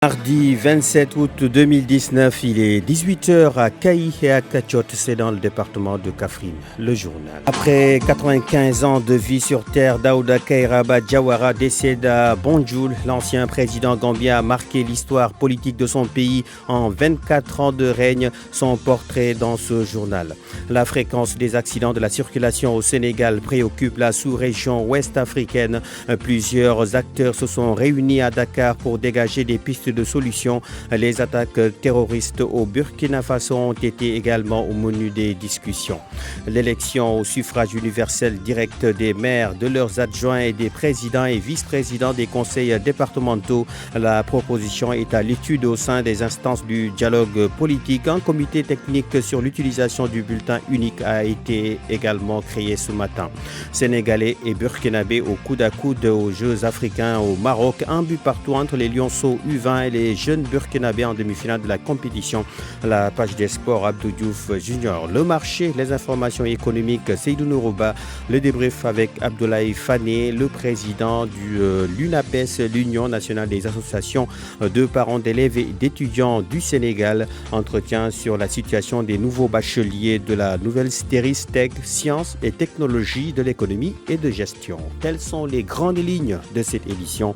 Mardi 27 août 2019, il est 18h à Kaï et à Kachot, c'est dans le département de Kaffrine, le journal. Après 95 ans de vie sur terre, Daouda Kairaba Jawara décède à Banjul. L'ancien président gambien a marqué l'histoire politique de son pays en 24 ans de règne. Son portrait dans ce journal. La fréquence des accidents de la circulation au Sénégal préoccupe la sous-région ouest africaine. Plusieurs acteurs se sont réunis à Dakar pour dégager des pistes de solutions. Les attaques terroristes au Burkina Faso ont été également au menu des discussions. L'élection au suffrage universel direct des maires, de leurs adjoints et des présidents et vice-présidents des conseils départementaux. La proposition est à l'étude au sein des instances du dialogue politique. Un comité technique sur l'utilisation du bulletin unique a été également créé ce matin. Sénégalais et Burkinabés au coude à coude aux Jeux africains au Maroc. Un but partout entre les Lionceaux U20 et les jeunes Burkinabés en demi-finale de la compétition. La page des sports Abdou Diouf Junior. Le marché, les informations économiques Seydou Nourouba. Le débrief avec Abdoulaye Fane, le président du l'UNAPES, l'Union nationale des associations de parents d'élèves et d'étudiants du Sénégal. Entretien sur la situation des nouveaux bacheliers de la nouvelle Stéristech, sciences et technologies de l'économie et de gestion. Telles sont les grandes lignes de cette édition.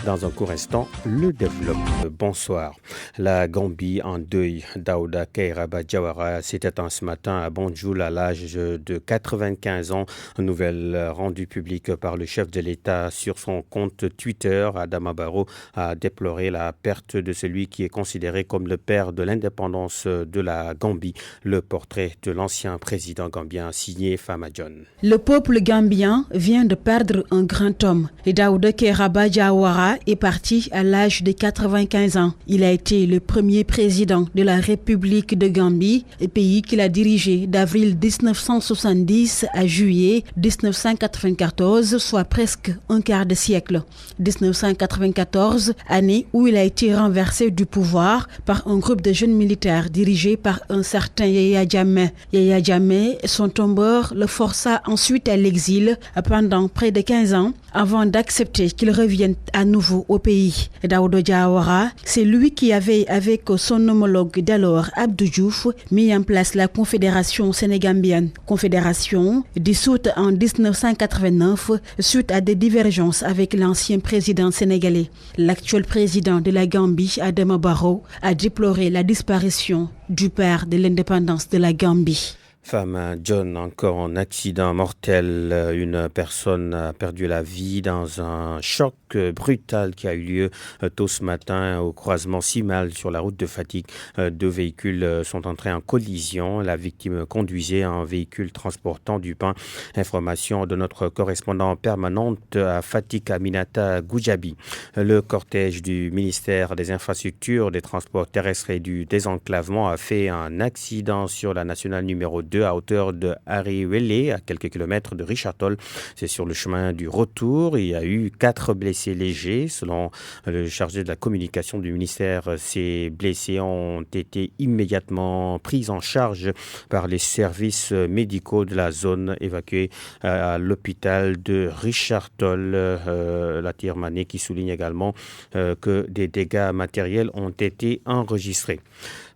Dans un court instant, le développe. Bonsoir. La Gambie en deuil. Daouda Kairaba Jawara s'est éteint ce matin à Banjul à l'âge de 95 ans. Une nouvelle rendue publique par le chef de l'État sur son compte Twitter. Adama Barrow a déploré la perte de celui qui est considéré comme le père de l'indépendance de la Gambie. Le portrait de l'ancien président gambien signé Fama John. Le peuple gambien vient de perdre un grand homme. Et Daouda Kairaba Jawara est parti à l'âge de 95 ans. Il a été le premier président de la République de Gambie, pays qu'il a dirigé d'avril 1970 à juillet 1994, soit presque un quart de siècle. 1994, année où il a été renversé du pouvoir par un groupe de jeunes militaires dirigé par un certain Yaya Jammeh. Yaya Jammeh, son tombeur, le força ensuite à l'exil pendant près de 15 ans avant d'accepter qu'il revienne à nouveau au pays. Daouda Jawara, c'est lui qui avait, avec son homologue d'alors, Abdou Diouf, mis en place la Confédération sénégambienne. Confédération dissoute en 1989 suite à des divergences avec l'ancien président sénégalais. L'actuel président de la Gambie, Adama Barrow, a déploré la disparition du père de l'indépendance de la Gambie. Femme John, encore en accident mortel. Une personne a perdu la vie dans un choc brutal qui a eu lieu tôt ce matin au croisement Simal sur la route de Fatick. Deux véhicules sont entrés en collision. La victime conduisait un véhicule transportant du pain. Information de notre correspondant permanente à Fatick, Aminata Goujabi. Le cortège du ministère des Infrastructures, des Transports terrestres et du désenclavement a fait un accident sur la nationale numéro 2 à hauteur de Ariwele, à quelques kilomètres de Richard Toll. C'est sur le chemin du retour. Il y a eu 4 blessés légers. Selon le chargé de la communication du ministère, ces blessés ont été immédiatement pris en charge par les services médicaux de la zone, évacués à l'hôpital de Richard Toll. La Tirmané qui souligne également que des dégâts matériels ont été enregistrés.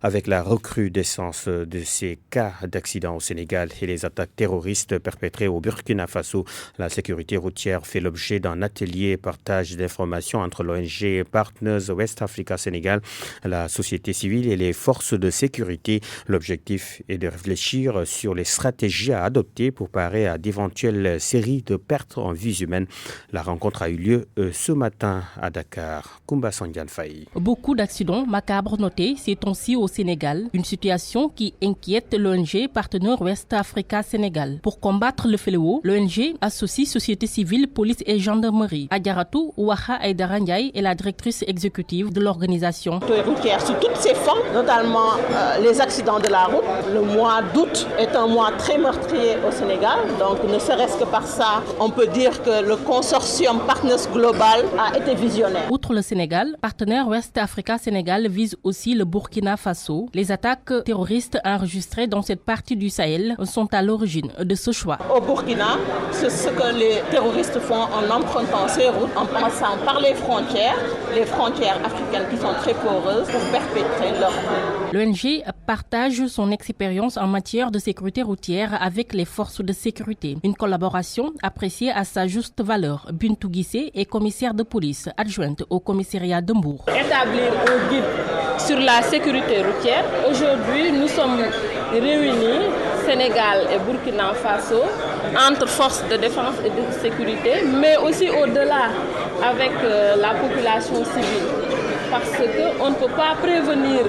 Avec la recrudescence de ces cas d'accidents au Sénégal et les attaques terroristes perpétrées au Burkina Faso, la sécurité routière fait l'objet d'un atelier partage d'informations entre l'ONG Partners West Africa Sénégal, la société civile et les forces de sécurité. L'objectif est de réfléchir sur les stratégies à adopter pour parer à d'éventuelles séries de pertes en vies humaines. La rencontre a eu lieu ce matin à Dakar. Koumba Sandian Faye. Beaucoup d'accidents macabres notés ces temps-ci au Sénégal, une situation qui inquiète l'ONG Partenaire West Africa Sénégal. Pour combattre le fléau, l'ONG associe société civile, police et gendarmerie. Adjaratou Ouaha Aïdara Ndiaye est la directrice exécutive de l'organisation. Routière sous toutes ses formes, notamment les accidents de la route. Le mois d'août est un mois très meurtrier au Sénégal, donc ne serait-ce que par ça, on peut dire que le consortium Partners Global a été visionnaire. Outre le Sénégal, Partenaire West Africa Sénégal vise aussi le Burkina Faso. Les attaques terroristes enregistrées dans cette partie du du Sahel sont à l'origine de ce choix. Au Burkina, c'est ce que les terroristes font en empruntant ces routes, en passant par les frontières africaines qui sont très poreuses pour perpétrer leur coup. L'ONG partage son expérience en matière de sécurité routière avec les forces de sécurité. Une collaboration appréciée à sa juste valeur. Bintou Guissé est commissaire de police adjointe au commissariat de Mbour. Établir un guide sur la sécurité routière. Aujourd'hui, nous sommes réunis, Sénégal et Burkina Faso, entre forces de défense et de sécurité, mais aussi au-delà avec la population civile. Parce qu'on ne peut pas prévenir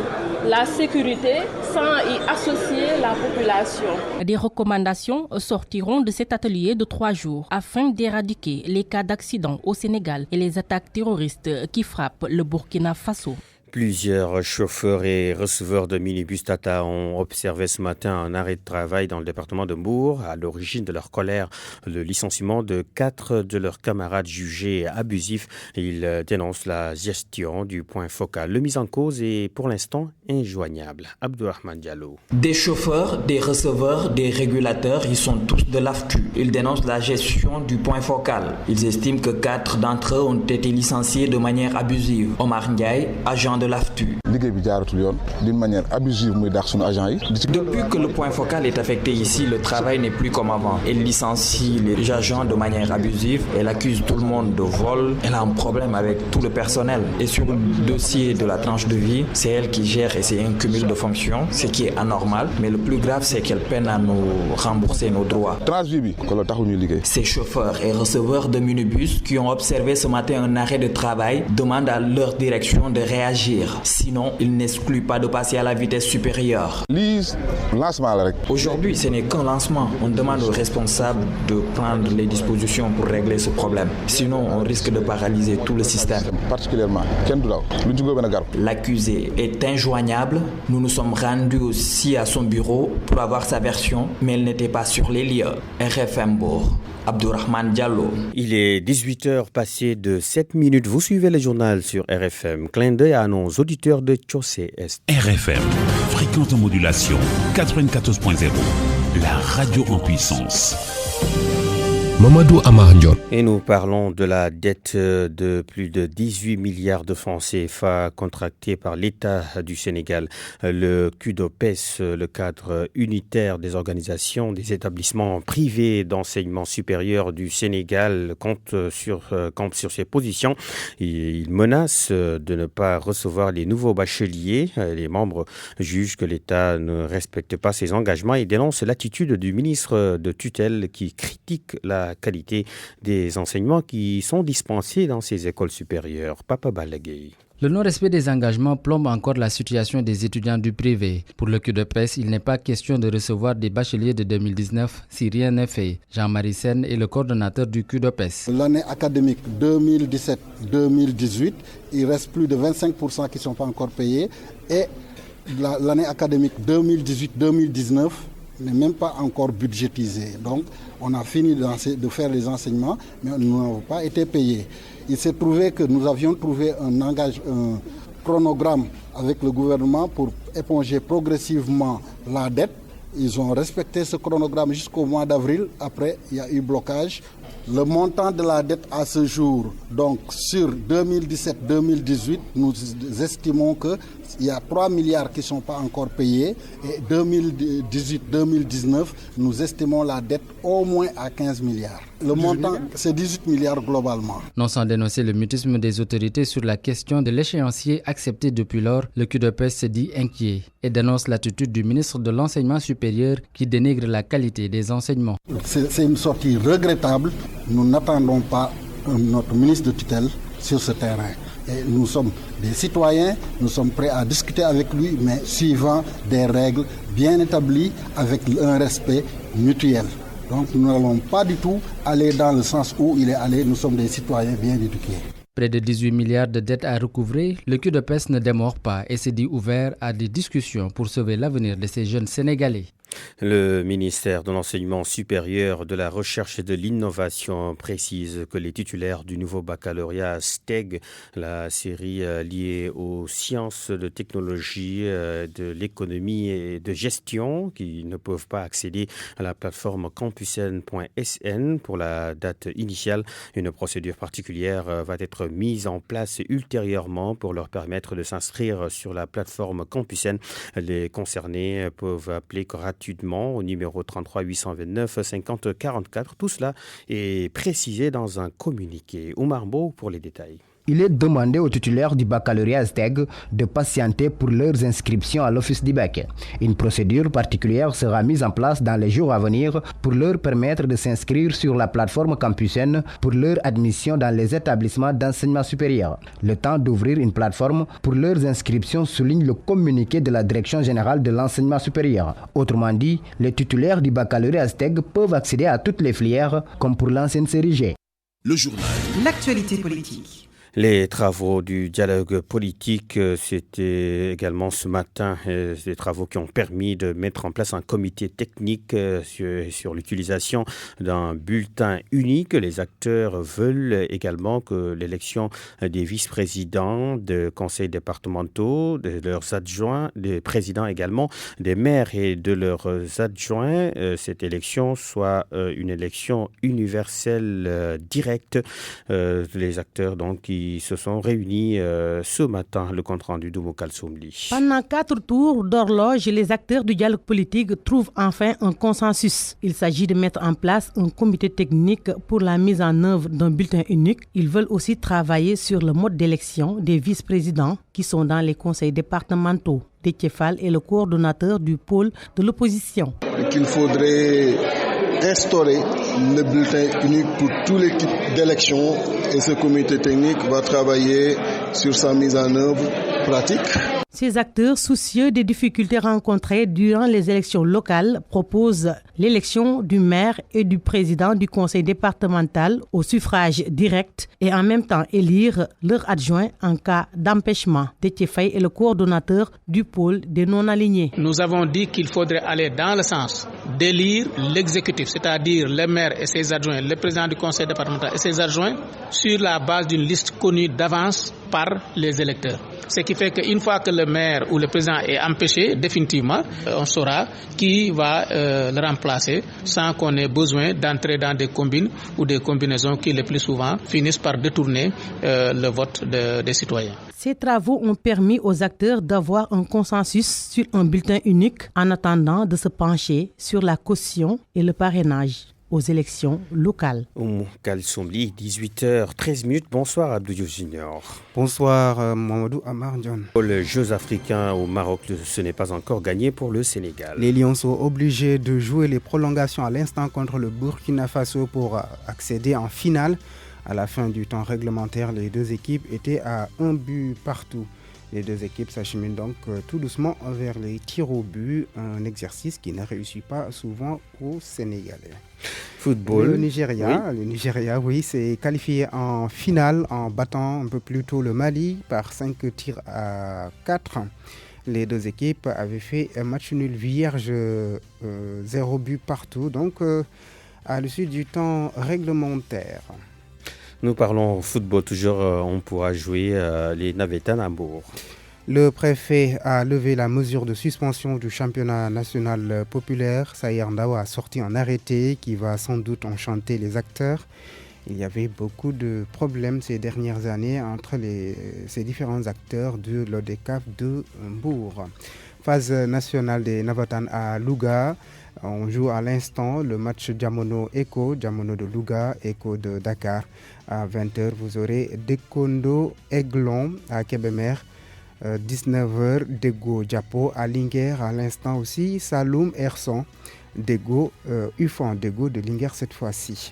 la sécurité sans y associer la population. Des recommandations sortiront de cet atelier de 3 jours afin d'éradiquer les cas d'accidents au Sénégal et les attaques terroristes qui frappent le Burkina Faso. Plusieurs chauffeurs et receveurs de minibus Tata ont observé ce matin un arrêt de travail dans le département de Mbour. À l'origine de leur colère, le licenciement de 4 de leurs camarades jugés abusifs. Ils dénoncent la gestion du point focal. Le mise en cause est pour l'instant injoignable. Abdourahmane Diallo. Des chauffeurs, des receveurs, des régulateurs, ils sont tous de l'AFTU. Ils dénoncent la gestion du point focal. Ils estiment que 4 d'entre eux ont été licenciés de manière abusive. Omar Ndiaye, agent de l'AFTU. D'une manière abusive, depuis que le point focal est affecté ici, le travail n'est plus comme avant. Elle licencie les agents de manière abusive, elle accuse tout le monde de vol, elle a un problème avec tout le personnel. Et sur le dossier de la tranche de vie, c'est elle qui gère et c'est un cumul de fonctions, ce qui est anormal. Mais le plus grave, c'est qu'elle peine à nous rembourser nos droits. Ces chauffeurs et receveurs de minibus qui ont observé ce matin un arrêt de travail demandent à leur direction de réagir. Sinon, ils n'excluent pas de passer à la vitesse supérieure. Aujourd'hui, ce n'est qu'un lancement. On demande aux responsables de prendre les dispositions pour régler ce problème. Sinon, on risque de paralyser tout le système. L'accusé est injoignable. Nous nous sommes rendus aussi à son bureau pour avoir sa version, mais elle n'était pas sur les lieux. RFM Mbour. Abdourahmane Diallo. Il est 18h passé de 7 minutes. Vous suivez le journal sur RFM. Clin d'œil à nos auditeurs de Tchossé Est. RFM, fréquence en modulation 94.0, la radio en puissance. Mamadou Amar Ndior. Et nous parlons de la dette de plus de 18 milliards de francs CFA contractée par l'État du Sénégal. Le CUDOPES, le cadre unitaire des organisations des établissements privés d'enseignement supérieur du Sénégal, compte sur ses positions. Il menace de ne pas recevoir les nouveaux bacheliers. Les membres jugent que l'État ne respecte pas ses engagements et dénoncent l'attitude du ministre de tutelle qui critique la qualité des enseignements qui sont dispensés dans ces écoles supérieures. Papa Balagueye. Le non-respect des engagements plombe encore la situation des étudiants du privé. Pour le CUDOPES, il n'est pas question de recevoir des bacheliers de 2019 si rien n'est fait. Jean-Marie Sen est le coordonnateur du CUDOPES. L'année académique 2017-2018, il reste plus de 25% qui ne sont pas encore payés. Et l'année académique 2018-2019 n'est même pas encore budgétisée. Donc, on a fini de faire les enseignements, mais nous n'avons pas été payés. Il s'est trouvé que nous avions trouvé un chronogramme avec le gouvernement pour éponger progressivement la dette. Ils ont respecté ce chronogramme jusqu'au mois d'avril. Après, il y a eu blocage. Le montant de la dette à ce jour, donc sur 2017-2018, nous estimons qu'il y a 3 milliards qui ne sont pas encore payés. Et 2018-2019, nous estimons la dette au moins à 15 milliards. Le montant, c'est 18 milliards globalement. Non sans dénoncer le mutisme des autorités sur la question de l'échéancier accepté depuis lors, le CUDOPES se dit inquiet et dénonce l'attitude du ministre de l'Enseignement supérieur qui dénigre la qualité des enseignements. C'est une sortie regrettable. Nous n'attendons pas notre ministre de tutelle sur ce terrain. Et nous sommes des citoyens, nous sommes prêts à discuter avec lui, mais suivant des règles bien établies avec un respect mutuel. Donc nous n'allons pas du tout aller dans le sens où il est allé, nous sommes des citoyens bien éduqués. Près de 18 milliards de dettes à recouvrer, le CUDOPES ne démord pas et se dit ouvert à des discussions pour sauver l'avenir de ces jeunes Sénégalais. Le ministère de l'Enseignement supérieur, de la Recherche et de l'Innovation précise que les titulaires du nouveau baccalauréat STEG, la série liée aux sciences, de technologie, de l'économie et de gestion, qui ne peuvent pas accéder à la plateforme campusen.sn pour la date initiale. Une procédure particulière va être mise en place ultérieurement pour leur permettre de s'inscrire sur la plateforme Campusen. Les concernés peuvent appeler gratuitement au numéro 33 829 50 44. Tout cela est précisé dans un communiqué. Oumar Mbow pour les détails. Il est demandé aux titulaires du baccalauréat STEG de patienter pour leurs inscriptions à l'office du bac. Une procédure particulière sera mise en place dans les jours à venir pour leur permettre de s'inscrire sur la plateforme Campusen pour leur admission dans les établissements d'enseignement supérieur. Le temps d'ouvrir une plateforme pour leurs inscriptions souligne le communiqué de la Direction générale de l'enseignement supérieur. Autrement dit, les titulaires du baccalauréat STEG peuvent accéder à toutes les filières comme pour l'ancienne série G. Le journal. L'actualité politique. Les travaux du dialogue politique, c'était également ce matin des travaux qui ont permis de mettre en place un comité technique sur l'utilisation d'un bulletin unique. Les acteurs veulent également que l'élection des vice-présidents, de conseils départementaux, de leurs adjoints, des présidents également, des maires et de leurs adjoints, cette élection soit une élection universelle directe. Les acteurs donc qui se sont réunis ce matin. Le compte-rendu de Mokal Soumli. Pendant 4 tours d'horloge, les acteurs du dialogue politique trouvent enfin un consensus. Il s'agit de mettre en place un comité technique pour la mise en œuvre d'un bulletin unique. Ils veulent aussi travailler sur le mode d'élection des vice-présidents qui sont dans les conseils départementaux. Déthié Fall est le coordonnateur du pôle de l'opposition. Il faudrait instaurer le bulletin unique pour tous les types d'élections et ce comité technique va travailler sur sa mise en œuvre pratique. Ces acteurs, soucieux des difficultés rencontrées durant les élections locales, proposent l'élection du maire et du président du conseil départemental au suffrage direct et en même temps élire leur adjoint en cas d'empêchement. Déthié Faye est le coordonnateur du pôle des non-alignés. Nous avons dit qu'il faudrait aller dans le sens d'élire l'exécutif, c'est-à-dire le maire et ses adjoints, le président du conseil départemental et ses adjoints, sur la base d'une liste connue d'avance par les électeurs. Ce qui fait qu'une fois que le maire ou le président est empêché, définitivement, on saura qui va le remplacer sans qu'on ait besoin d'entrer dans des combines ou des combinaisons qui, le plus souvent, finissent par détourner le vote des citoyens. Ces travaux ont permis aux acteurs d'avoir un consensus sur un bulletin unique en attendant de se pencher sur la caution et le parrainage aux élections locales. Mokal Soumli, 18h13. Bonsoir Abdou Diouf Junior. Bonsoir Mamadou Amar John. Les Jeux africains au Maroc, ce n'est pas encore gagné pour le Sénégal. Les Lions sont obligés de jouer les prolongations à l'instant contre le Burkina Faso pour accéder en finale. À la fin du temps réglementaire, les deux équipes étaient à 1 but partout. Les deux équipes s'acheminent donc tout doucement vers les tirs au but, un exercice qui ne réussit pas souvent aux Sénégalais. Football. Le Nigeria, s'est qualifié en finale en battant un peu plus tôt le Mali par 5 tirs à 4. Les deux équipes avaient fait un match nul vierge, 0 but partout, donc à l'issue du temps réglementaire. Nous parlons football toujours, on pourra jouer les Navetan à Hambourg. Le préfet a levé la mesure de suspension du championnat national populaire. Saïr Ndawa a sorti un arrêté qui va sans doute enchanter les acteurs. Il y avait beaucoup de problèmes ces dernières années entre ces différents acteurs de l'ODCAV de Hambourg. Phase nationale des Navatan à Louga. On joue à l'instant le match Diamono de Louga, Echo de Dakar. À 20h, vous aurez Dekondo Aiglon à Kébémer. 19h, Dego Diapo à Linguère. À l'instant aussi, Saloum Erson, Dego, Ufan Dego de Linguère cette fois-ci.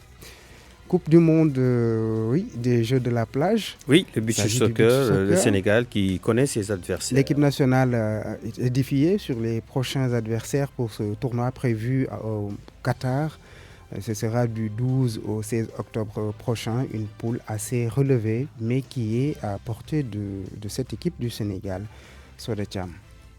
Coupe du monde des Jeux de la plage. Oui, le beach soccer, le Sénégal qui connaît ses adversaires. L'équipe nationale est défiée sur les prochains adversaires pour ce tournoi prévu au Qatar. Ce sera du 12 au 16 octobre prochain, une poule assez relevée, mais qui est à portée de cette équipe du Sénégal. Sodetiam.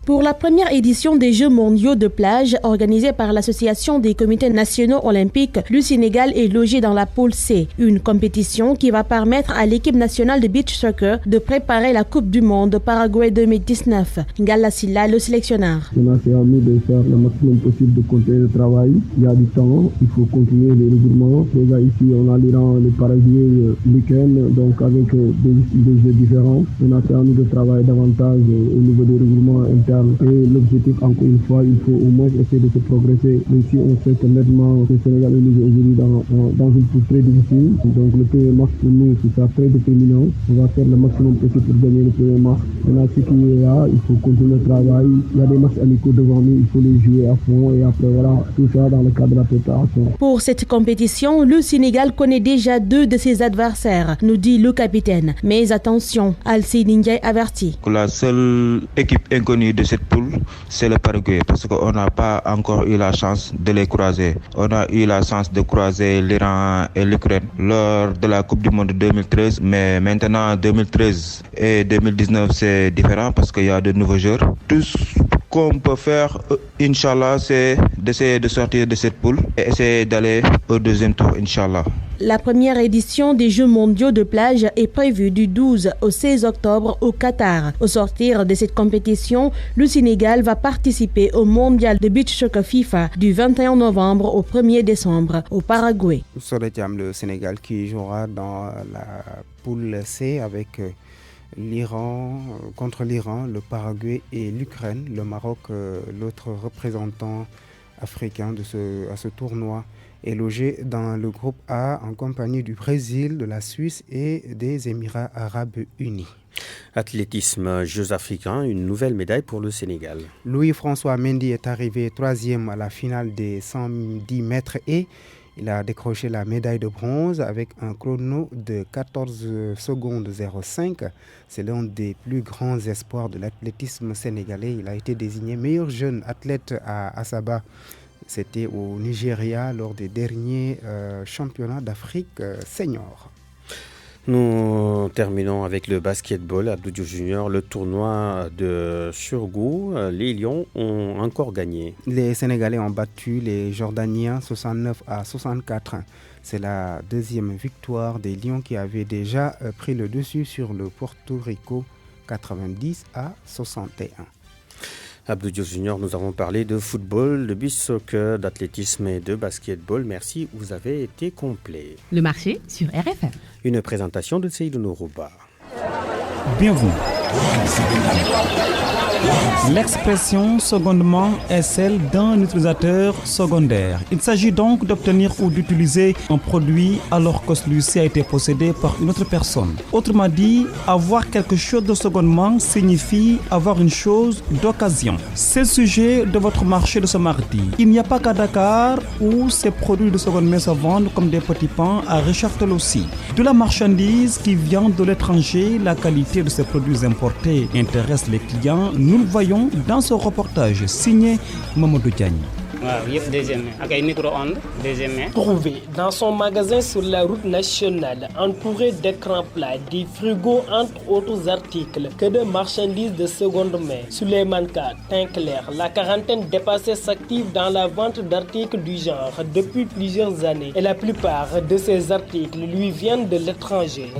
Pour la première édition des Jeux mondiaux de plage organisée par l'Association des comités nationaux olympiques, le Sénégal est logé dans la poule C, une compétition qui va permettre à l'équipe nationale de beach soccer de préparer la Coupe du Monde Paraguay 2019. Ngalla Silla, le sélectionneur. On a permis de faire le maximum possible de continuer le travail. Il y a du temps, il faut continuer les regroupements. Déjà ici, on a l'Iran, le Paraguay, l'Ukraine, donc avec des jeux différents. On a permis de travailler davantage au niveau des regroupements internes. Et l'objectif, encore une fois, il faut au moins essayer de se progresser. Même si on sait que nettement le Sénégal est aujourd'hui dans une poule très difficile. Donc le premier match pour nous, c'est ça, très déterminant. On va faire le maximum possible pour gagner le premier match. Maintenant, ce qui est là, il faut continuer le travail. Il y a des matchs amicaux devant nous, il faut les jouer à fond. Et après, voilà, tout ça dans le cadre de la préparation. Pour cette compétition, le Sénégal connaît déjà 2 de ses adversaires, nous dit le capitaine. Mais attention, Alcide Ndiaye avertit. La seule équipe inconnue de cette poule, c'est le Paraguay, parce qu'on n'a pas encore eu la chance de les croiser. On a eu la chance de croiser l'Iran et l'Ukraine lors de la Coupe du Monde 2013, mais maintenant 2013 et 2019 c'est différent parce qu'il y a de nouveaux joueurs. Tout ce qu'on peut faire, Inch'Allah, c'est d'essayer de sortir de cette poule et essayer d'aller au deuxième tour, Inch'Allah. La première édition des Jeux mondiaux de plage est prévue du 12 au 16 octobre au Qatar. Au sortir de cette compétition, le Sénégal va participer au mondial de beach soccer FIFA du 21 novembre au 1er décembre au Paraguay. Le Sénégal qui jouera dans la poule C avec l'Iran, contre l'Iran, le Paraguay et l'Ukraine. Le Maroc, l'autre représentant africain à ce tournoi, est logé dans le groupe A en compagnie du Brésil, de la Suisse et des Émirats arabes unis. Athlétisme, Jeux africains, une nouvelle médaille pour le Sénégal. Louis-François Mendy est arrivé 3e à la finale des 110 mètres et il a décroché la médaille de bronze avec un chrono de 14 secondes 05. C'est l'un des plus grands espoirs de l'athlétisme sénégalais. Il a été désigné meilleur jeune athlète à Asaba. C'était au Nigeria lors des derniers championnats d'Afrique senior. Nous terminons avec le basketball. Abdou Diouf Junior, le tournoi de Surgou. Les Lions ont encore gagné. Les Sénégalais ont battu les Jordaniens 69-64. C'est la deuxième victoire des Lions qui avaient déjà pris le dessus sur le Porto Rico 90-61. Abdou Diouf Junior, nous avons parlé de football, de beach soccer, d'athlétisme et de basketball. Merci, vous avez été complet. Le marché sur RFM. Une présentation de Seydou Nourouba. Bienvenue. L'expression secondement est celle d'un utilisateur secondaire. Il s'agit donc d'obtenir ou d'utiliser un produit alors que celui-ci a été possédé par une autre personne. Autrement dit, avoir quelque chose de secondement signifie avoir une chose d'occasion. C'est le sujet de votre marché de ce mardi. Il n'y a pas qu'à Dakar où ces produits de seconde main se vendent comme des petits pains à Richard aussi. De la marchandise qui vient de l'étranger, la qualité de ces produits importés intéresse les clients. Nous le voyons dans ce reportage signé Mamadou Diagne. Trouvé dans son magasin sur la route nationale, entouré d'écrans plats, des frigos entre autres articles, que de marchandises de seconde main. Souleymane Ka, teint clair, la quarantaine dépassée s'active dans la vente d'articles du genre depuis plusieurs années. Et la plupart de ces articles lui viennent de l'étranger.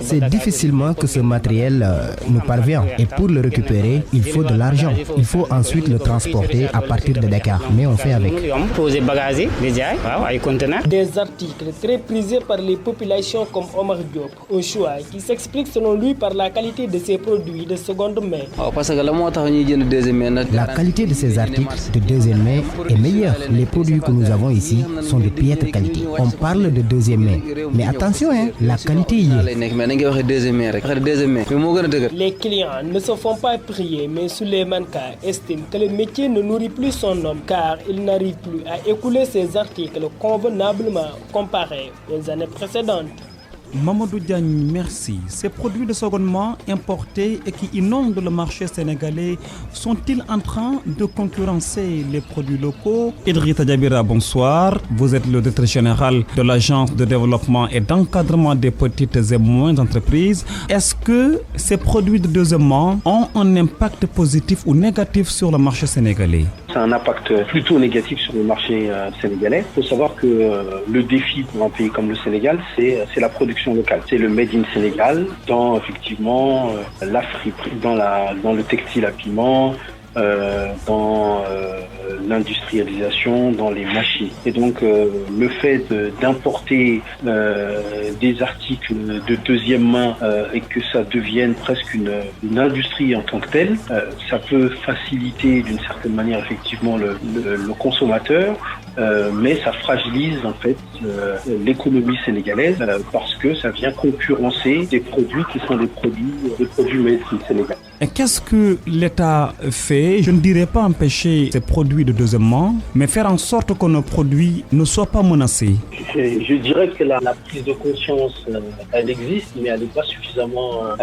C'est difficilement que ce matériel nous parvient et pour le récupérer, il faut de l'argent. Il faut ensuite le transporter à partir de Dakar, mais on fait avec. Des articles très prisés par les populations comme Omar Diop, un choix qui s'explique selon lui par la qualité de ses produits de seconde main. La qualité de ces articles de deuxième main est meilleure. Les produits que nous avons ici sont de piètre qualité. On parle de deuxième main, mais attention, la qualité y est. Les clients ne se font pas prier, mais Souleymane Ka estime que le métier ne nourrit plus son homme car il n'arrive plus à écouler ses articles convenablement comparés aux années précédentes. Mamadou Diagne, merci. Ces produits de seconde main importés et qui inondent le marché sénégalais sont-ils en train de concurrencer les produits locaux? Idrissa Diabira, bonsoir. Vous êtes le directeur général de l'Agence de développement et d'encadrement des petites et moyennes entreprises. Est-ce que ces produits de deuxième main ont un impact positif ou négatif sur le marché sénégalais? C'est un impact plutôt négatif sur le marché sénégalais. Il faut savoir que le défi pour un pays comme le Sénégal, c'est la production locale. C'est le Made in Sénégal dans effectivement la friperie, dans le textile habillement, dans l'industrialisation, dans les machines. Et donc le fait d'importer des articles de deuxième main et que ça devienne presque une industrie en tant que telle, ça peut faciliter d'une certaine manière effectivement le consommateur, mais ça fragilise en fait l'économie sénégalaise parce que ça vient concurrencer des produits qui sont des produits made in Sénégal. Et qu'est-ce que l'État fait? Je ne dirais pas empêcher ces produits de deuxième main, mais faire en sorte que nos produits ne soient pas menacés. Je dirais que la prise de conscience, elle existe, mais elle n'est pas suffisamment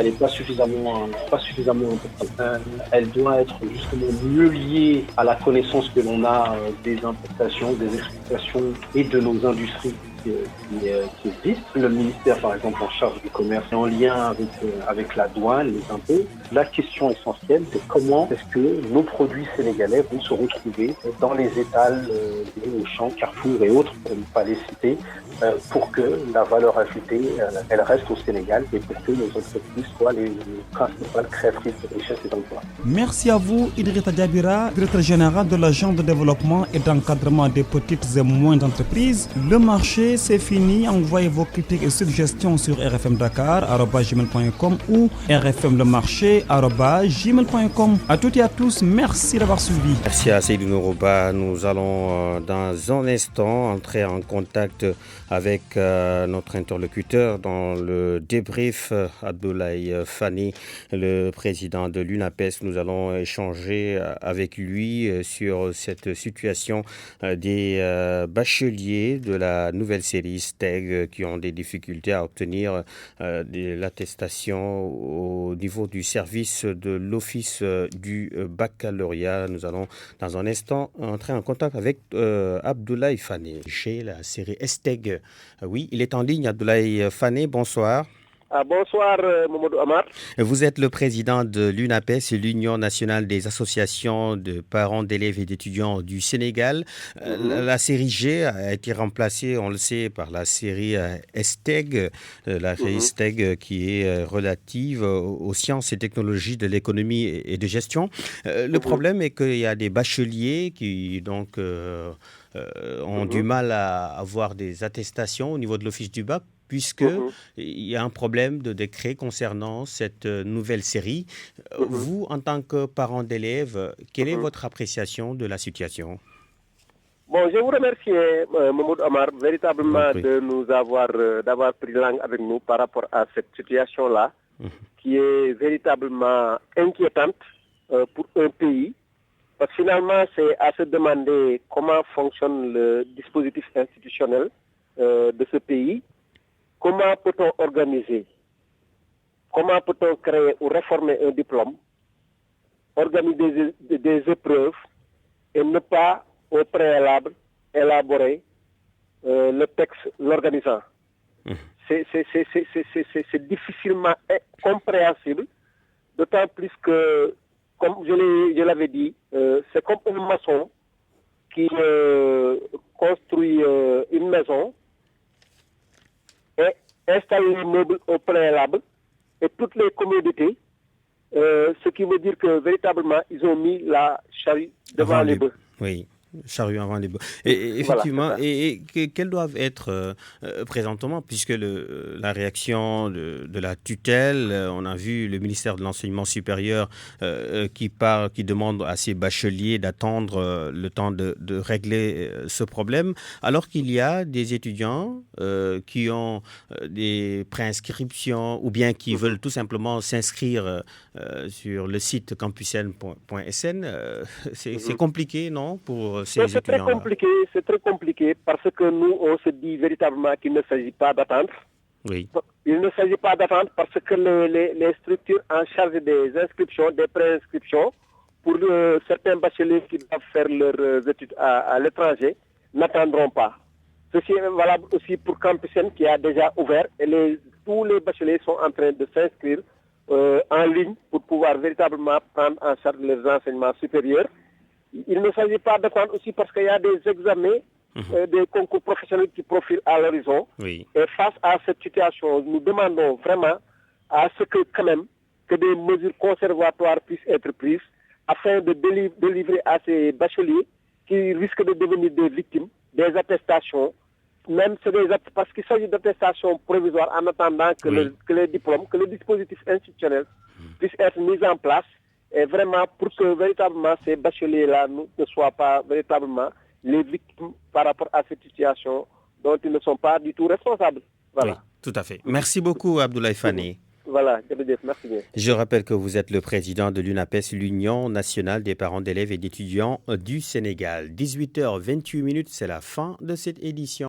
importante. Elle doit être justement mieux liée à la connaissance que l'on a des importations, des exportations et de nos industries qui existent. Le ministère, par exemple, en charge du commerce, est en lien avec la douane, les impôts. La question essentielle, c'est comment est-ce que nos produits sénégalais vont se retrouver dans les étals des Auchan, Carrefour et autres, pour ne pas les citer, pour que la valeur ajoutée, elle reste au Sénégal et pour que nos entreprises soient les principales créatrices de richesses et d'emplois. Merci à vous, Idrissa Diabira, directeur général de l'Agence de développement et d'encadrement des petites et moyennes entreprises. Le marché, c'est fini. Envoyez vos critiques et suggestions sur rfmdakar@gmail.com ou rfmlemarché@gmail.com. À toutes et à tous, merci d'avoir suivi. Merci à Seydou Nourouba. Nous allons dans un instant entrer en contact avec notre interlocuteur dans le débrief, Abdoulaye Fani, le président de l'UNAPES. Nous allons échanger avec lui sur cette situation des bacheliers de la nouvelle série STEG qui ont des difficultés à obtenir l'attestation au niveau du service de l'office du baccalauréat. Nous allons dans un instant entrer en contact avec Abdoulaye Fani. Chez la série STEG. Oui, il est en ligne, Abdoulaye Fani, bonsoir. Bonsoir, Mamadou Amar. Vous êtes le président de l'UNAPES, l'Union nationale des associations de parents d'élèves et d'étudiants du Sénégal. La série G a été remplacée, on le sait, par la série STEG, la série STEG qui est relative aux sciences et technologies de l'économie et de gestion. Le problème est qu'il y a des bacheliers qui donc ont du mal à avoir des attestations au niveau de l'office du bac, puisqu'il y a un problème de décret concernant cette nouvelle série. Vous, en tant que parent d'élèves, quelle est votre appréciation de la situation? Bon, je vous remercie, Mamadou Amar, véritablement de nous d'avoir pris langue avec nous par rapport à cette situation-là, qui est véritablement inquiétante pour un pays. Parce que finalement, c'est à se demander comment fonctionne le dispositif institutionnel de ce pays. Comment peut-on organiser? Comment peut-on créer ou réformer un diplôme, organiser des épreuves et ne pas au préalable élaborer le texte l'organisant? C'est difficilement compréhensible, d'autant plus que, comme je l'avais dit, c'est comme un maçon qui construit une maison et installe les meubles au préalable et toutes les commodités, ce qui veut dire que véritablement ils ont mis la charrue devant les bœufs. Oui. Charrue avant les bœufs. Et effectivement, voilà, et quelles doivent être présentement, puisque la réaction de la tutelle, on a vu le ministère de l'Enseignement supérieur qui demande à ses bacheliers d'attendre le temps de régler ce problème, alors qu'il y a des étudiants qui ont des préinscriptions ou bien qui veulent tout simplement s'inscrire sur le site campusn.sn. C'est compliqué, non, pour ces étudiants-là? C'est très compliqué parce que nous, on se dit véritablement qu'il ne s'agit pas d'attendre, Oui. Il ne s'agit pas d'attendre parce que les structures en charge des inscriptions, des préinscriptions, pour certains bacheliers qui doivent faire leurs études à l'étranger, n'attendront pas. Ceci est valable aussi pour Campusen qui a déjà ouvert et tous les bacheliers sont en train de s'inscrire en ligne pour pouvoir véritablement prendre en charge les enseignements supérieurs. Il ne s'agit pas d'attendre aussi parce qu'il y a des examens, des concours professionnels qui profilent à l'horizon. Oui. Et face à cette situation, nous demandons vraiment à ce que quand même que des mesures conservatoires puissent être prises afin de délivrer à ces bacheliers qui risquent de devenir des victimes des attestations, même parce qu'il s'agit d'attestations provisoires en attendant que les diplômes, que le dispositif institutionnel puisse être mis en place et vraiment pour que véritablement ces bacheliers-là ne soient pas véritablement les victimes par rapport à cette situation dont ils ne sont pas du tout responsables. Voilà. Oui, tout à fait. Merci beaucoup, Abdoulaye Fane. Voilà, merci bien. Je rappelle que vous êtes le président de l'UNAPES, l'Union nationale des parents d'élèves et d'étudiants du Sénégal. 18h28, c'est la fin de cette édition.